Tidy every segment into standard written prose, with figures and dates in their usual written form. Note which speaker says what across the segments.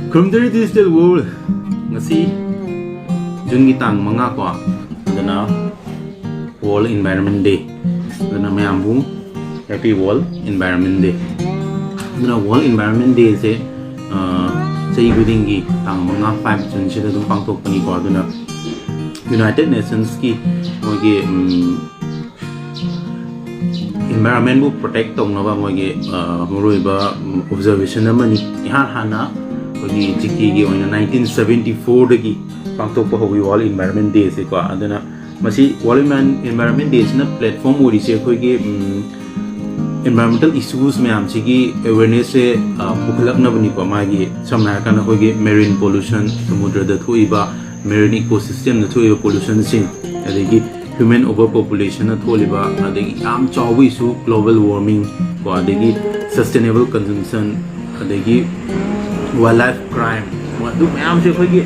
Speaker 1: Krumdari Digital World ngasi Jun gi tang manga ko adana World Environment Day adana mayambu Happy World Environment Day adana World Environment Day se sei gudingi tang manga 5 Jun sida dum pangtok pani ko adana United Nations ki mogi environment bu protect tong na ba mogi moroi ba observation amani ihan hana kogi jiki gi oina 1974 dagi pangtok pa hobi World Environment Day se ko adana masi World Environment Day na platform ori se kogi environmental issues me am chigi awareness se pukhlak na bani ko magi samna kana kogi marine pollution samudra da thoiba marine ecosystem na thoiba pollution sing adagi human overpopulation na tholiba adagi am chawi su global warming ko adagi sustainable consumption adagi wildlife crime madu mayam se khogi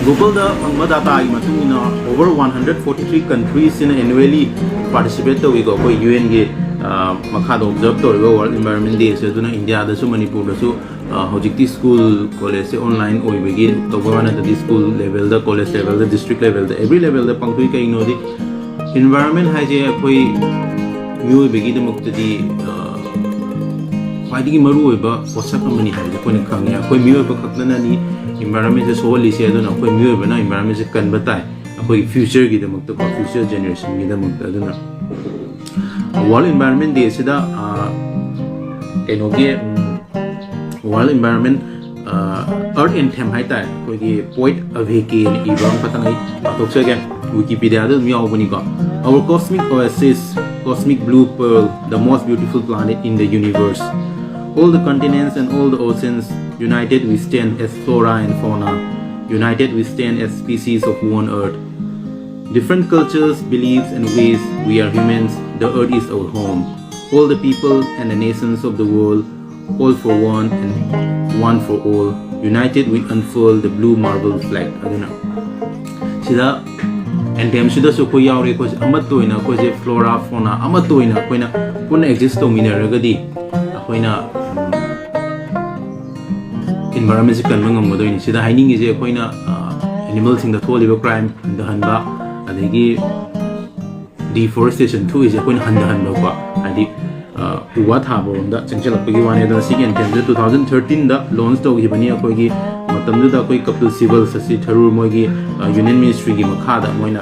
Speaker 1: global da angma data ai matuna over 143 countries in annually participate to we go ko UN ge makha do observe to World Environment Day se duna India da su Manipur da su hojikti school college online oi begi to bana da school level da college level da district level da every level da pangtui kai no di environment ha je koi mui begi da mukti khwaidigi maru oiba posak amani ha je koi khang ya koi mui ba khakna ni environment se so li se aduna koi mui ba na environment se kan batai koi future gi da mukti ko future generation gi da mukti aduna World Environment Day se da enoge World Environment Earth Anthem hai tai koi gi poet aveki ni ibang patangai atok se again Wikipedia da mi awbani ko our cosmic oasis cosmic blue pearl the most beautiful planet in the universe all the continents and all the oceans united we stand as flora and fauna united we stand as species of one earth different cultures beliefs and ways we are humans the earth is our home all the people and the nations of the world all for one and one for all united we unfurl the blue marble flag aduna sida anthem sida so ko yaure ko amatoina ko je flora fauna amatoina koina pun exist to mineragadi akoina environment se kan ngam modoini sida haining je koina animal sing da tholiba crime da hanba adegi deforestation thu is koina handa hanba ko adi uwa thabo da changchalapagi wane da second time 2013 da launch to gibani akoi matam da koi couple civil sasi tharur mogi union ministry gi makha da moina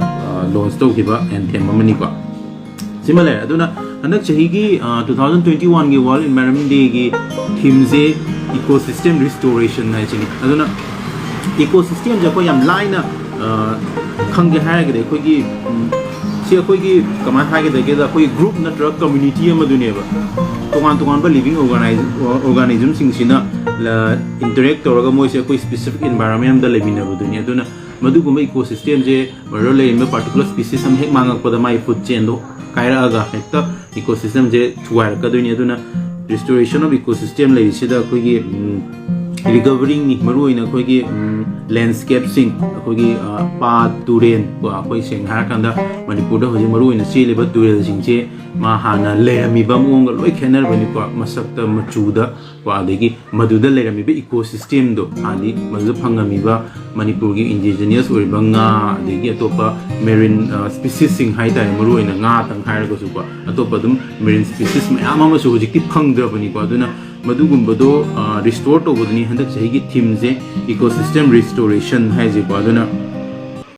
Speaker 1: launch to giba anthem amani ko similar aduna anak chahi gi 2021 gi World Environment Day gi theme je ecosystem restoration na chini aduna ecosystem ja ko yam line khangge ha ga de koi gi si koi gi kama ha ga de ga koi group na truck community ama dune ba tongan ba living organism sing sina la interact toraga moi se koi specific environment da lemina bu dunia aduna madu gumai ecosystem je maro le in particular species am hek mangak pada mai food chain do kaira aga hekta ecosystem je chuar ka dunia aduna restoration of ecosystem le sida koi gi recovering ni maru ina koi gi landscape sing koi gi pa turen ko koi sing har kanda manipur da hoji maru ina si leba turel sing che ma hana lerami ba mong loi khenar bani ko masak ta machuda ko adegi maduda lerami be ecosystem do ani mazu phangami ba manipur gi indigenous or banga adegi atopa marine species sing hai tai maru ina nga tang hai ko su ko atopa dum marine species ma ama ma su hoji ki phangdra bani ko aduna madugumbodo restore to bodni handak chahi gi theme je ecosystem restoration hai je ko aduna